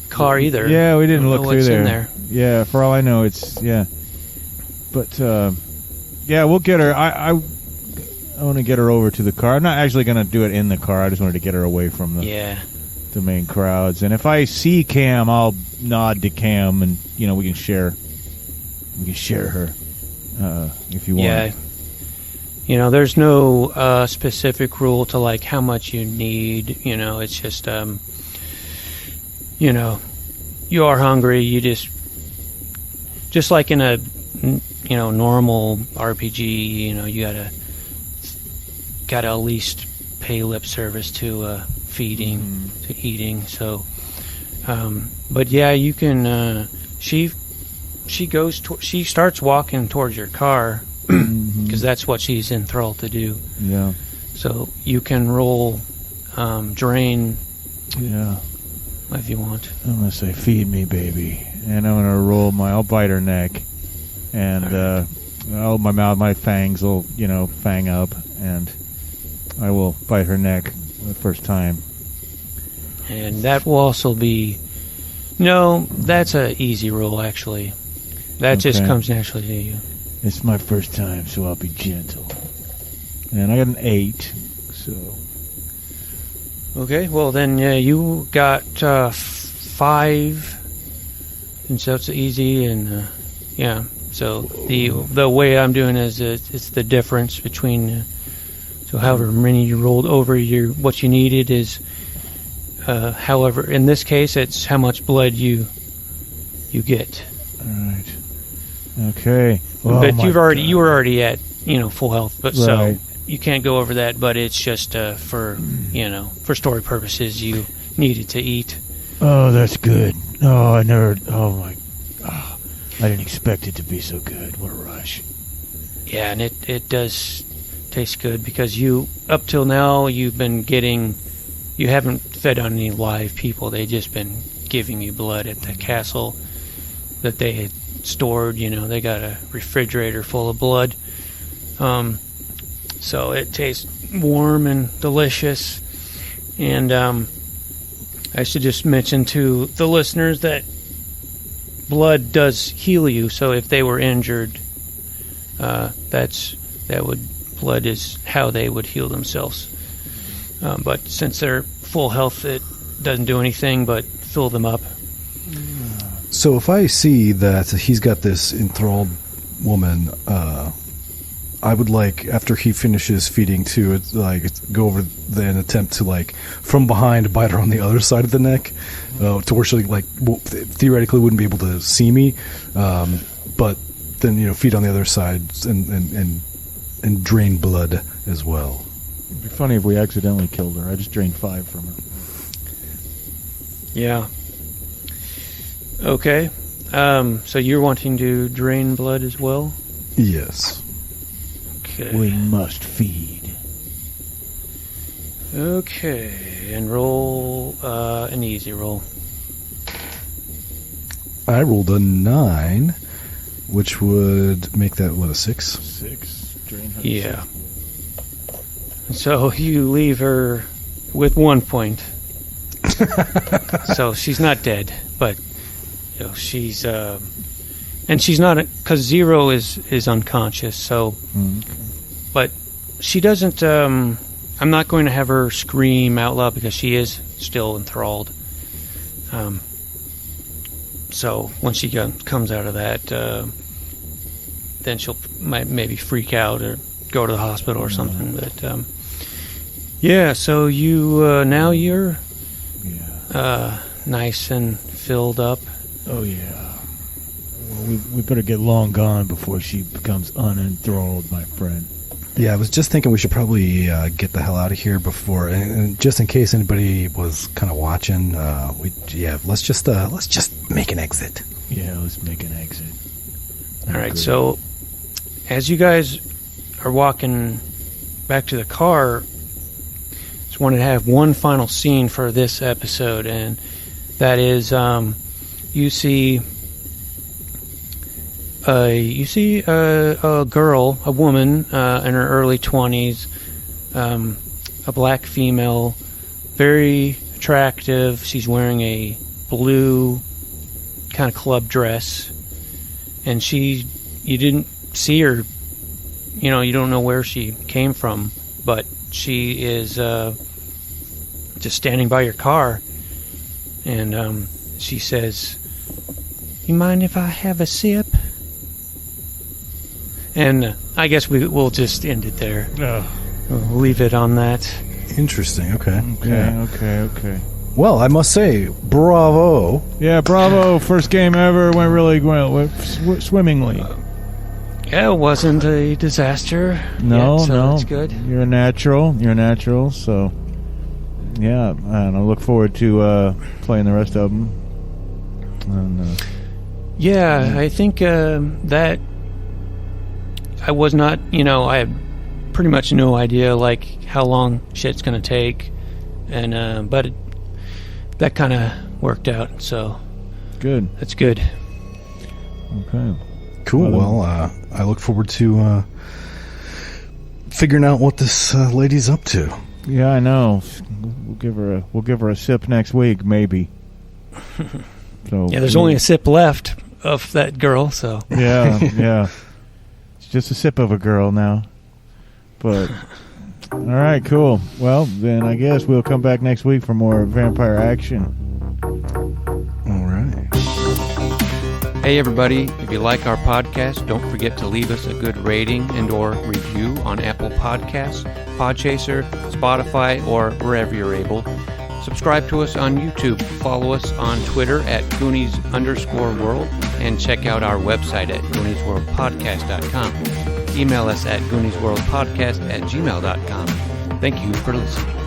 car either.
Yeah, we didn't look through
what's
there.
in there.
Yeah, for all I know, it's But yeah, we'll get her. I want to get her over to the car. I'm not actually going to do it in the car. I just wanted to get her away from the main crowds. And if I see Cam, I'll nod to Cam, and we can share. We can share her if you want.
Yeah. There's no specific rule to like how much you need. It's just you are hungry. You just like in a normal RPG. You gotta at least pay lip service to feeding, to eating. So, but yeah, you can. She starts walking towards your car because that's what she's enthralled to do.
Yeah.
So you can roll drain.
Yeah.
If you want.
I'm gonna say, "Feed me, baby," and I'm gonna roll I'll bite her neck, and my fangs will fang up, and I will bite her neck the first time.
And that will also be... No, that's a easy roll, actually. That just comes naturally to you.
It's my first time, so I'll be gentle. And I got an 8, so...
Okay, well then, you got 5, and so it's easy, and so the way I'm doing is it's the difference between... So however many you rolled over, what you needed is, however, in this case, it's how much blood you get.
All right. Okay.
But you were already at full health, but
right.
So you can't go over that. But it's just for story purposes, you needed to eat.
Oh, that's good. Oh, I didn't expect it to be so good. What a rush.
Yeah, and it does taste good because up till now you haven't fed on any live people. They've just been giving you blood at the castle that they had stored. They got a refrigerator full of blood. So it tastes warm and delicious. And I should just mention to the listeners that blood does heal you. So if they were injured, blood is how they would heal themselves. But since they're full health, it doesn't do anything but fill them up.
So if I see that he's got this enthralled woman, I would after he finishes feeding too, go over there and attempt to from behind bite her on the other side of the neck, to where she theoretically wouldn't be able to see me, but then feed on the other side and drain blood as well.
It'd be funny if we accidentally killed her. I just drained 5 from her.
Yeah. Okay. So you're wanting to drain blood as well?
Yes.
Okay.
We must feed.
Okay. And roll an easy roll.
I rolled a 9, which would make that, a 6?
6. Drain her.
Yeah. So you leave her with 1 point. So she's not dead, but she's and she's not, because 0 is unconscious. So, but she doesn't. I'm not going to have her scream out loud because she is still enthralled. So when she comes out of that, then she'll maybe freak out or go to the hospital or something. But yeah, so you now you're nice and filled up.
Oh yeah. we better get long gone before she becomes unenthralled, my friend.
Yeah, I was just thinking we should probably get the hell out of here before, and just in case anybody was kind of watching, let's just make an exit.
Yeah, let's make an exit.
All right, so as you guys are walking back to the car, just wanted to have one final scene for this episode, and that is you see a girl, a woman in her early 20s, a black female, very attractive. She's wearing a blue kind of club dress, and you didn't see her, you don't know where she came from, but she is just standing by your car, and she says, "You mind if I have a sip?" And I guess we'll just end it there. We'll leave it on that.
Interesting. Okay.
Okay.
Well, I must say, bravo.
Yeah, bravo. First game ever went really well, went swimmingly.
Yeah, it wasn't a disaster.
No.
That's good.
You're a natural. So, yeah, and I look forward to playing the rest of them. And,
I think that I was not, I had pretty much no idea, how long shit's going to take. And, but that kind of worked out, so.
Good.
That's good.
Okay.
Cool. Well, I look forward to figuring out what this lady's up to.
Yeah, I know. We'll give her a sip next week, maybe. So
yeah, there's only a sip left of that girl, so.
Yeah. It's just a sip of a girl now. But all right, cool. Well, then I guess we'll come back next week for more vampire action.
All right.
Hey everybody, if you like our podcast, don't forget to leave us a good rating and or review on Apple Podcasts, Podchaser, Spotify, or wherever you're able. Subscribe to us on YouTube, follow us on Twitter at Goonies_world, and check out our website at GooniesWorldPodcast.com. Email us at GooniesWorldPodcast@gmail.com. Thank you for listening.